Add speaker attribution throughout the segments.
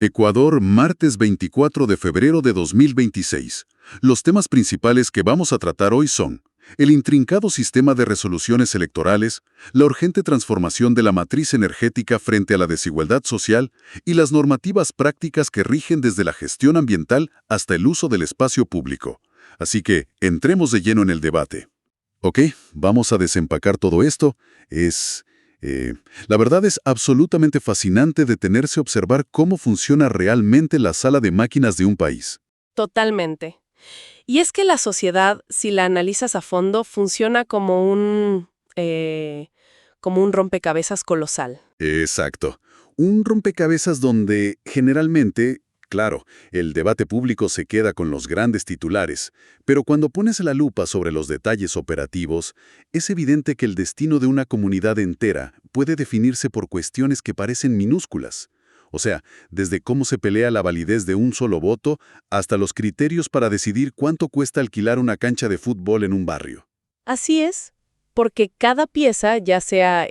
Speaker 1: Ecuador, martes 24 de febrero de 2026. Los temas principales que vamos a tratar hoy son el intrincado sistema de resoluciones electorales, la urgente transformación de la matriz energética frente a la desigualdad social y las normativas prácticas que rigen desde la gestión ambiental hasta el uso del espacio público. Así que, entremos de lleno en el debate. Ok, vamos a desempacar todo esto. La verdad es absolutamente fascinante detenerse a observar cómo funciona realmente la sala de máquinas de un país.
Speaker 2: Totalmente. Y es que la sociedad, si la analizas a fondo, funciona como un rompecabezas colosal.
Speaker 1: Exacto. Un rompecabezas donde, generalmente, claro, el debate público se queda con los grandes titulares, pero cuando pones la lupa sobre los detalles operativos, es evidente que el destino de una comunidad entera puede definirse por cuestiones que parecen minúsculas. O sea, desde cómo se pelea la validez de un solo voto hasta los criterios para decidir cuánto cuesta alquilar una cancha de fútbol en un barrio.
Speaker 2: Así es, porque cada pieza, ya sea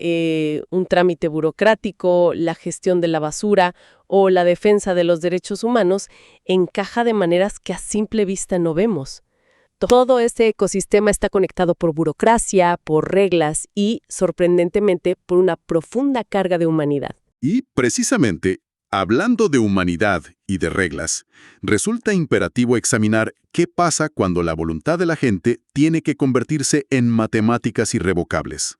Speaker 2: un trámite burocrático, la gestión de la basura o la defensa de los derechos humanos, encaja de maneras que a simple vista no vemos. Todo este ecosistema está conectado por burocracia, por reglas y, sorprendentemente, por una profunda carga de humanidad.
Speaker 1: Y, precisamente, hablando de humanidad y de reglas, resulta imperativo examinar qué pasa cuando la voluntad de la gente tiene que convertirse en matemáticas irrevocables.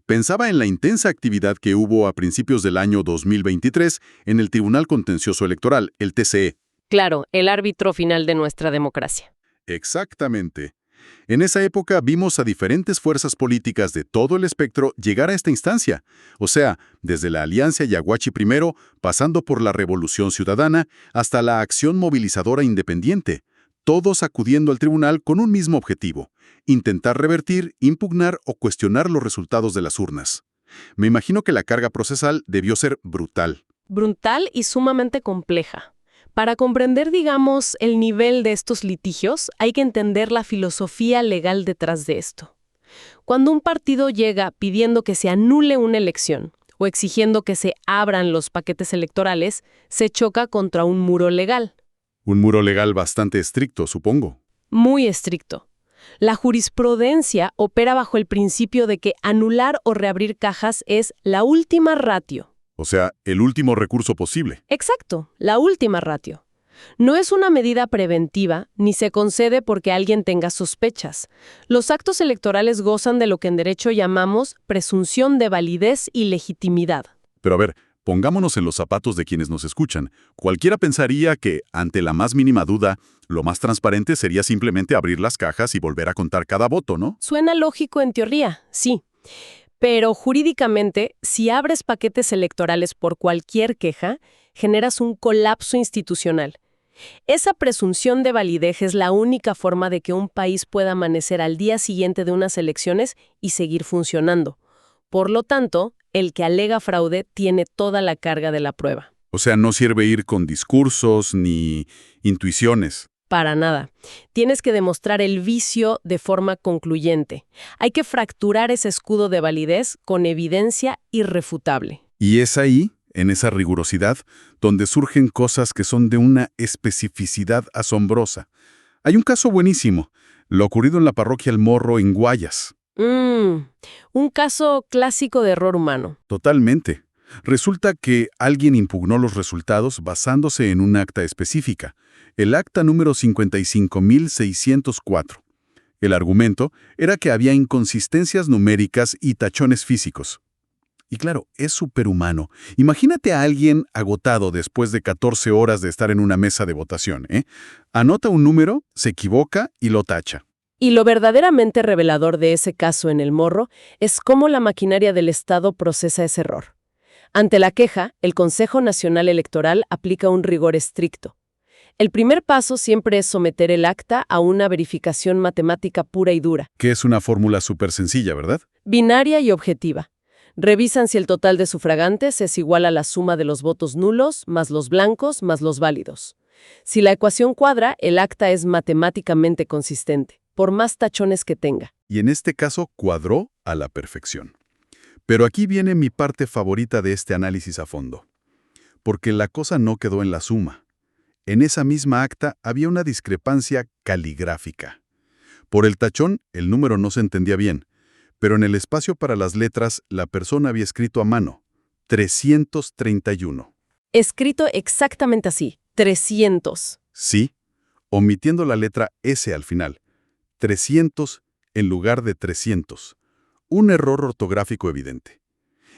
Speaker 1: Pensaba en la intensa actividad que hubo a principios del año 2023 en el Tribunal Contencioso Electoral, el TCE.
Speaker 2: Claro, el árbitro final de nuestra democracia.
Speaker 1: Exactamente. En esa época vimos a diferentes fuerzas políticas de todo el espectro llegar a esta instancia, o sea, desde la Alianza Yaguachi I, pasando por la Revolución Ciudadana, hasta la Acción Movilizadora Independiente, todos acudiendo al tribunal con un mismo objetivo: intentar revertir, impugnar o cuestionar los resultados de las urnas. Me imagino que la carga procesal debió ser brutal.
Speaker 2: Brutal y sumamente compleja. Para comprender, digamos, el nivel de estos litigios, hay que entender la filosofía legal detrás de esto. Cuando un partido llega pidiendo que se anule una elección o exigiendo que se abran los paquetes electorales, se choca contra un muro legal.
Speaker 1: Un muro legal bastante estricto, supongo.
Speaker 2: Muy estricto. La jurisprudencia opera bajo el principio de que anular o reabrir cajas es la última ratio.
Speaker 1: O sea, el último recurso posible.
Speaker 2: Exacto, la última ratio. No es una medida preventiva, ni se concede porque alguien tenga sospechas. Los actos electorales gozan de lo que en derecho llamamos presunción de validez y legitimidad.
Speaker 1: Pero a ver, pongámonos en los zapatos de quienes nos escuchan. Cualquiera pensaría que, ante la más mínima duda, lo más transparente sería simplemente abrir las cajas y volver a contar cada voto, ¿no?
Speaker 2: Suena lógico en teoría, sí. Pero jurídicamente, si abres paquetes electorales por cualquier queja, generas un colapso institucional. Esa presunción de validez es la única forma de que un país pueda amanecer al día siguiente de unas elecciones y seguir funcionando. Por lo tanto, el que alega fraude tiene toda la carga de la prueba.
Speaker 1: O sea, no sirve ir con discursos ni intuiciones.
Speaker 2: Para nada. Tienes que demostrar el vicio de forma concluyente. Hay que fracturar ese escudo de validez con evidencia irrefutable.
Speaker 1: Y es ahí, en esa rigurosidad, donde surgen cosas que son de una especificidad asombrosa. Hay un caso buenísimo, lo ocurrido en la parroquia El Morro en Guayas.
Speaker 2: Un caso clásico de error humano.
Speaker 1: Totalmente. Resulta que alguien impugnó los resultados basándose en un acta específica, el acta número 55.604. El argumento era que había inconsistencias numéricas y tachones físicos. Y claro, es superhumano. Imagínate a alguien agotado después de 14 horas de estar en una mesa de votación, ¿eh? Anota un número, se equivoca y lo tacha.
Speaker 2: Y lo verdaderamente revelador de ese caso en El Morro es cómo la maquinaria del Estado procesa ese error. Ante la queja, el Consejo Nacional Electoral aplica un rigor estricto. El primer paso siempre es someter el acta a una verificación matemática pura y dura.
Speaker 1: Que es una fórmula súper sencilla, ¿verdad?
Speaker 2: Binaria y objetiva. Revisan si el total de sufragantes es igual a la suma de los votos nulos más los blancos más los válidos. Si la ecuación cuadra, el acta es matemáticamente consistente, por más tachones que tenga.
Speaker 1: Y en este caso cuadró a la perfección. Pero aquí viene mi parte favorita de este análisis a fondo. porque la cosa no quedó en la suma. En esa misma acta había una discrepancia caligráfica. Por el tachón, el número no se entendía bien, pero en el espacio para las letras, la persona había escrito a mano, 331.
Speaker 2: Escrito exactamente así, 300.
Speaker 1: Sí, omitiendo la letra S al final, 300 en lugar de 300. Un error ortográfico evidente.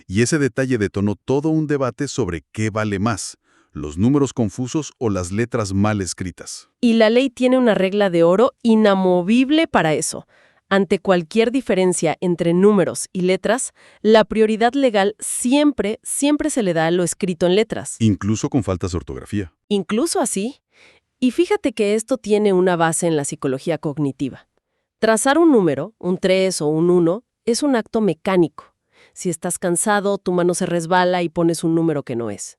Speaker 1: Y ese detalle detonó todo un debate sobre qué vale más, los números confusos o las letras mal escritas.
Speaker 2: Y la ley tiene una regla de oro inamovible para eso. Ante cualquier diferencia entre números y letras, la prioridad legal siempre se le da a lo escrito en letras.
Speaker 1: Incluso con faltas de ortografía.
Speaker 2: Incluso así. Y fíjate que esto tiene una base en la psicología cognitiva. Trazar un número, un 3 o un 1, es un acto mecánico. Si estás cansado, tu mano se resbala y pones un número que no es.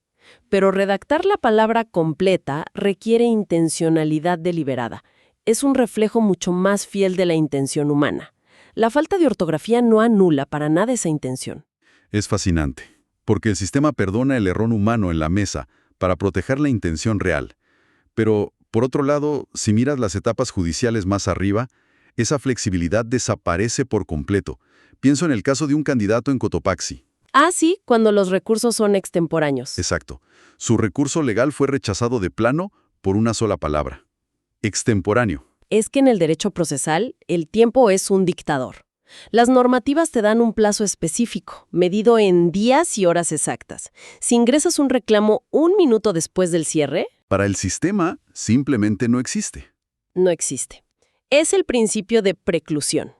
Speaker 2: Pero redactar la palabra completa requiere intencionalidad deliberada. Es un reflejo mucho más fiel de la intención humana. La falta de ortografía no anula para nada esa intención.
Speaker 1: Es fascinante, porque el sistema perdona el error humano en la mesa para proteger la intención real. Pero, por otro lado, si miras las etapas judiciales más arriba, esa flexibilidad desaparece por completo. Pienso en el caso de un candidato en Cotopaxi.
Speaker 2: Ah, sí, cuando los recursos son extemporáneos.
Speaker 1: Exacto. Su recurso legal fue rechazado de plano por una sola palabra. Extemporáneo.
Speaker 2: Es que en el derecho procesal, el tiempo es un dictador. Las normativas te dan un plazo específico, medido en días y horas exactas. Si ingresas un reclamo un minuto después del cierre,
Speaker 1: Para el sistema, simplemente no existe.
Speaker 2: no existe. Es el principio de preclusión.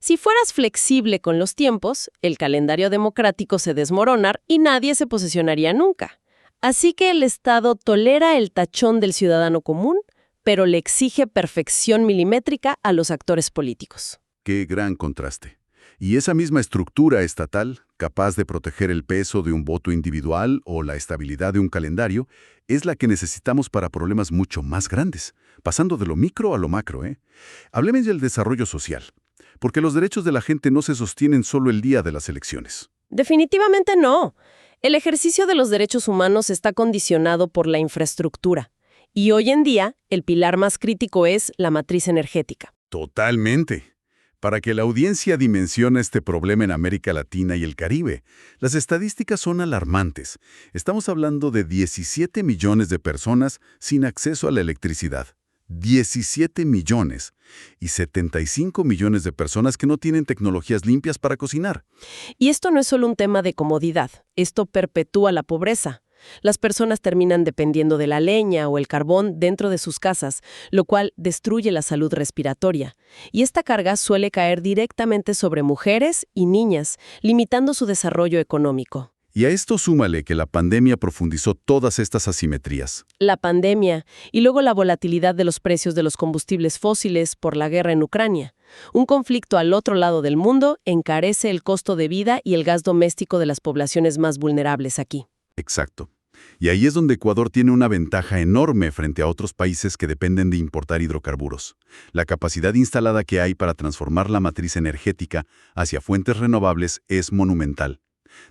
Speaker 2: Si fueras flexible con los tiempos, el calendario democrático se desmorona y nadie se posesionaría nunca. Así que el Estado tolera el tachón del ciudadano común, pero le exige perfección milimétrica a los actores políticos.
Speaker 1: Qué gran contraste. Y esa misma estructura estatal, capaz de proteger el peso de un voto individual o la estabilidad de un calendario, es la que necesitamos para problemas mucho más grandes, pasando de lo micro a lo macro, ¿eh? Hablemos del desarrollo social, porque los derechos de la gente no se sostienen solo el día de las elecciones.
Speaker 2: Definitivamente no. El ejercicio de los derechos humanos está condicionado por la infraestructura. Y hoy en día, el pilar más crítico es la matriz energética.
Speaker 1: Totalmente. Para que la audiencia dimensione este problema en América Latina y el Caribe, las estadísticas son alarmantes. Estamos hablando de 17 millones de personas sin acceso a la electricidad. 17 millones. Y 75 millones de personas que no tienen tecnologías limpias para cocinar.
Speaker 2: Y esto no es solo un tema de comodidad, esto perpetúa la pobreza. Las personas terminan dependiendo de la leña o el carbón dentro de sus casas, lo cual destruye la salud respiratoria. Y esta carga suele caer directamente sobre mujeres y niñas, limitando su desarrollo económico.
Speaker 1: Y a esto súmale que la pandemia profundizó todas estas asimetrías.
Speaker 2: La pandemia y luego la volatilidad de los precios de los combustibles fósiles por la guerra en Ucrania. Un conflicto al otro lado del mundo encarece el costo de vida y el gas doméstico de las poblaciones más vulnerables aquí.
Speaker 1: Exacto. Y ahí es donde Ecuador tiene una ventaja enorme frente a otros países que dependen de importar hidrocarburos. La capacidad instalada que hay para transformar la matriz energética hacia fuentes renovables es monumental.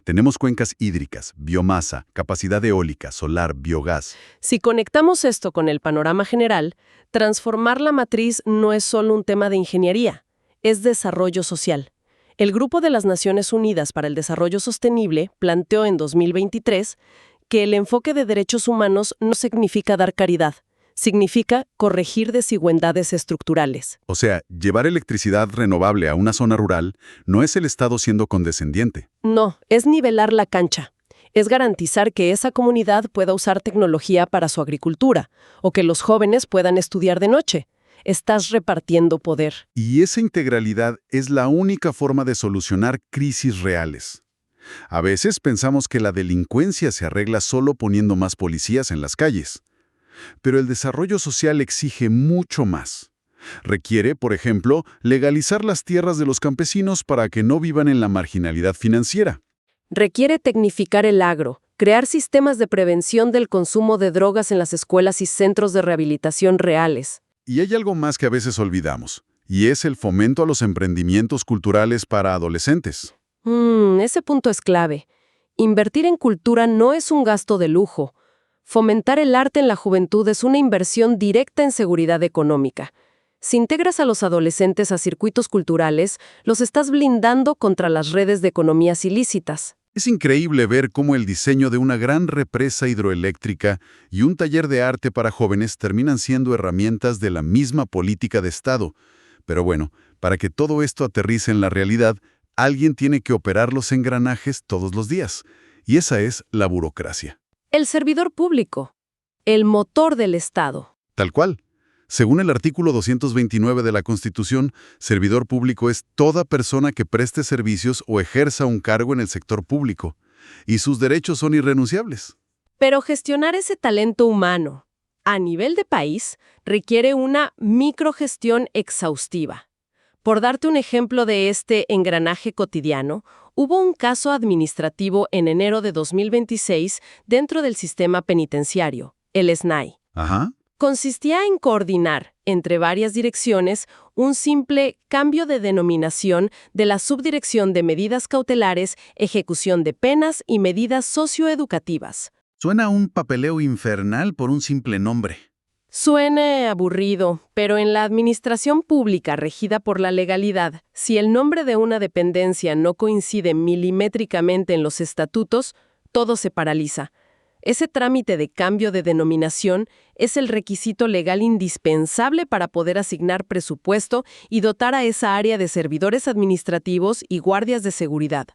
Speaker 1: Tenemos cuencas hídricas, biomasa, capacidad eólica, solar, biogás.
Speaker 2: Si conectamos esto con el panorama general, transformar la matriz no es solo un tema de ingeniería, es desarrollo social. El Grupo de las Naciones Unidas para el Desarrollo Sostenible planteó en 2023 que el enfoque de derechos humanos no significa dar caridad, significa corregir desigualdades estructurales.
Speaker 1: O sea, llevar electricidad renovable a una zona rural no es el Estado siendo condescendiente.
Speaker 2: No, es nivelar la cancha. Es garantizar que esa comunidad pueda usar tecnología para su agricultura o que los jóvenes puedan estudiar de noche. Estás repartiendo poder.
Speaker 1: Y esa integralidad es la única forma de solucionar crisis reales. A veces pensamos que la delincuencia se arregla solo poniendo más policías en las calles. Pero el desarrollo social exige mucho más. Requiere, por ejemplo, legalizar las tierras de los campesinos para que no vivan en la marginalidad financiera.
Speaker 2: Requiere tecnificar el agro, crear sistemas de prevención del consumo de drogas en las escuelas y centros de rehabilitación reales.
Speaker 1: Y hay algo más que a veces olvidamos, y es el fomento a los emprendimientos culturales para adolescentes.
Speaker 2: Ese punto es clave. Invertir en cultura no es un gasto de lujo. Fomentar el arte en la juventud es una inversión directa en seguridad económica. Si integras a los adolescentes a circuitos culturales, los estás blindando contra las redes de economías ilícitas.
Speaker 1: Es increíble ver cómo el diseño de una gran represa hidroeléctrica y un taller de arte para jóvenes terminan siendo herramientas de la misma política de Estado. Pero bueno, para que todo esto aterrice en la realidad, alguien tiene que operar los engranajes todos los días. Y esa es la burocracia.
Speaker 2: El servidor público, el motor del Estado.
Speaker 1: Tal cual. Según el artículo 229 de la Constitución, servidor público es toda persona que preste servicios o ejerza un cargo en el sector público, y sus derechos son irrenunciables.
Speaker 2: Pero gestionar ese talento humano a nivel de país requiere una microgestión exhaustiva. Por darte un ejemplo de este engranaje cotidiano, hubo un caso administrativo en enero de 2026 dentro del sistema penitenciario, el SNAI.
Speaker 1: Ajá.
Speaker 2: Consistía en coordinar, entre varias direcciones, un simple cambio de denominación de la Subdirección de Medidas Cautelares, Ejecución de Penas y Medidas Socioeducativas.
Speaker 1: Suena a un papeleo infernal por un simple nombre.
Speaker 2: Suene aburrido, pero en la administración pública regida por la legalidad, si el nombre de una dependencia no coincide milimétricamente en los estatutos, todo se paraliza. Ese trámite de cambio de denominación es el requisito legal indispensable para poder asignar presupuesto y dotar a esa área de servidores administrativos y guardias de seguridad.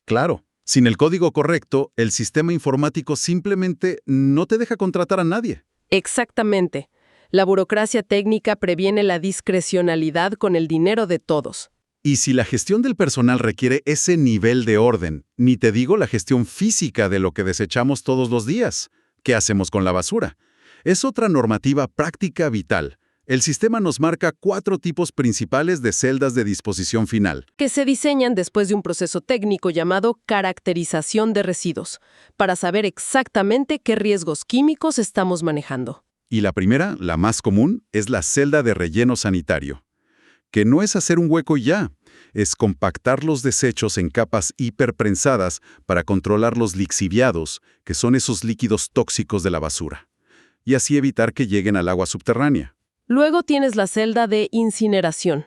Speaker 1: Claro. Sin el código correcto, el sistema informático simplemente no te deja contratar a nadie.
Speaker 2: Exactamente. La burocracia técnica previene la discrecionalidad con el dinero de todos.
Speaker 1: Y si la gestión del personal requiere ese nivel de orden, ni te digo la gestión física de lo que desechamos todos los días, ¿qué hacemos con la basura? Es otra normativa práctica vital. El sistema nos marca 4 tipos principales de celdas de disposición final,
Speaker 2: que se diseñan después de un proceso técnico llamado caracterización de residuos, para saber exactamente qué riesgos químicos estamos manejando.
Speaker 1: Y la primera, la más común, es la celda de relleno sanitario, que no es hacer un hueco y ya, es compactar los desechos en capas hiperprensadas para controlar los lixiviados, que son esos líquidos tóxicos de la basura, y así evitar que lleguen al agua subterránea.
Speaker 2: Luego tienes la celda de incineración,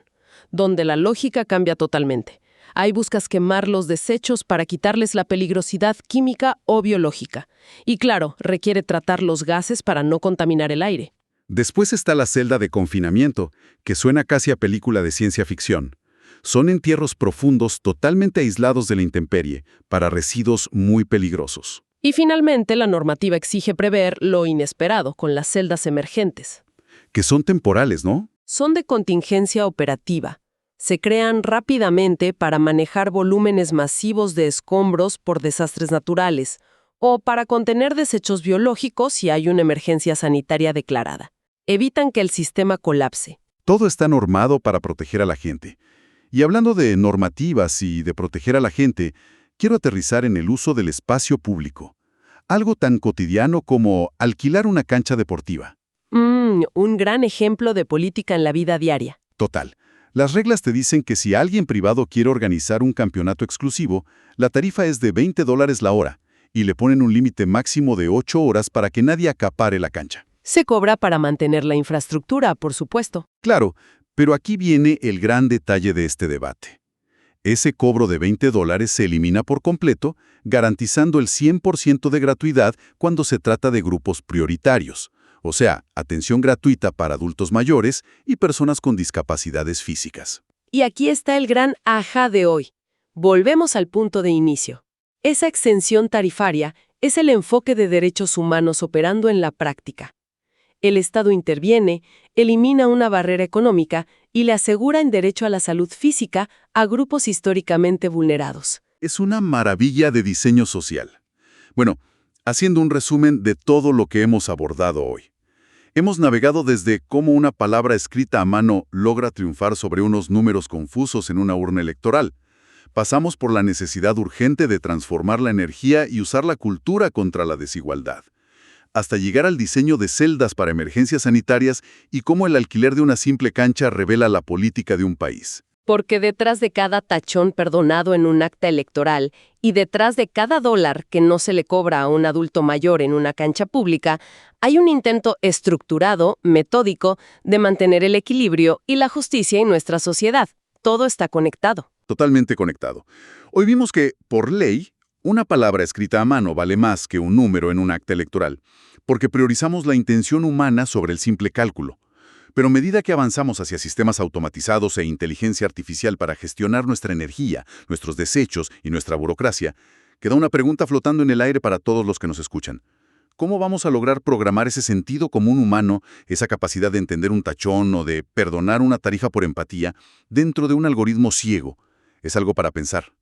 Speaker 2: donde la lógica cambia totalmente. Ahí buscas quemar los desechos para quitarles la peligrosidad química o biológica. Y claro, requiere tratar los gases para no contaminar el aire.
Speaker 1: Después está la celda de confinamiento, que suena casi a película de ciencia ficción. Son entierros profundos totalmente aislados de la intemperie, para residuos muy peligrosos.
Speaker 2: Y finalmente, la normativa exige prever lo inesperado con las celdas emergentes.
Speaker 1: Que son temporales, ¿no?
Speaker 2: Son de contingencia operativa. Se crean rápidamente para manejar volúmenes masivos de escombros por desastres naturales o para contener desechos biológicos si hay una emergencia sanitaria declarada. Evitan que el sistema colapse.
Speaker 1: Todo está normado para proteger a la gente. Y hablando de normativas y de proteger a la gente, quiero aterrizar en el uso del espacio público. Algo tan cotidiano como alquilar una cancha deportiva.
Speaker 2: Un gran ejemplo de política en la vida diaria.
Speaker 1: Total. Las reglas te dicen que si alguien privado quiere organizar un campeonato exclusivo, la tarifa es de $20 la hora y le ponen un límite máximo de 8 horas para que nadie acapare la cancha.
Speaker 2: Se cobra para mantener la infraestructura, por supuesto.
Speaker 1: Claro, pero aquí viene el gran detalle de este debate. Ese cobro de $20 se elimina por completo, garantizando el 100% de gratuidad cuando se trata de grupos prioritarios. O sea, atención gratuita para adultos mayores y personas con discapacidades físicas.
Speaker 2: Y aquí está el gran ajá de hoy. Volvemos al punto de inicio. Esa exención tarifaria es el enfoque de derechos humanos operando en la práctica. El Estado interviene, elimina una barrera económica y le asegura en derecho a la salud física a grupos históricamente vulnerados.
Speaker 1: Es una maravilla de diseño social. Bueno, haciendo un resumen de todo lo que hemos abordado hoy. Hemos navegado desde cómo una palabra escrita a mano logra triunfar sobre unos números confusos en una urna electoral. Pasamos por la necesidad urgente de transformar la energía y usar la cultura contra la desigualdad, hasta llegar al diseño de celdas para emergencias sanitarias y cómo el alquiler de una simple cancha revela la política de un país.
Speaker 2: porque detrás de cada tachón perdonado en un acta electoral y detrás de cada dólar que no se le cobra a un adulto mayor en una cancha pública, hay un intento estructurado, metódico, de mantener el equilibrio y la justicia en nuestra sociedad. Todo está conectado.
Speaker 1: Totalmente conectado. Hoy vimos que, por ley, una palabra escrita a mano vale más que un número en un acta electoral, porque priorizamos la intención humana sobre el simple cálculo. Pero a medida que avanzamos hacia sistemas automatizados e inteligencia artificial para gestionar nuestra energía, nuestros desechos y nuestra burocracia, queda una pregunta flotando en el aire para todos los que nos escuchan. ¿Cómo vamos a lograr programar ese sentido común humano, esa capacidad de entender un tachón o de perdonar una tarifa por empatía, dentro de un algoritmo ciego? Es algo para pensar.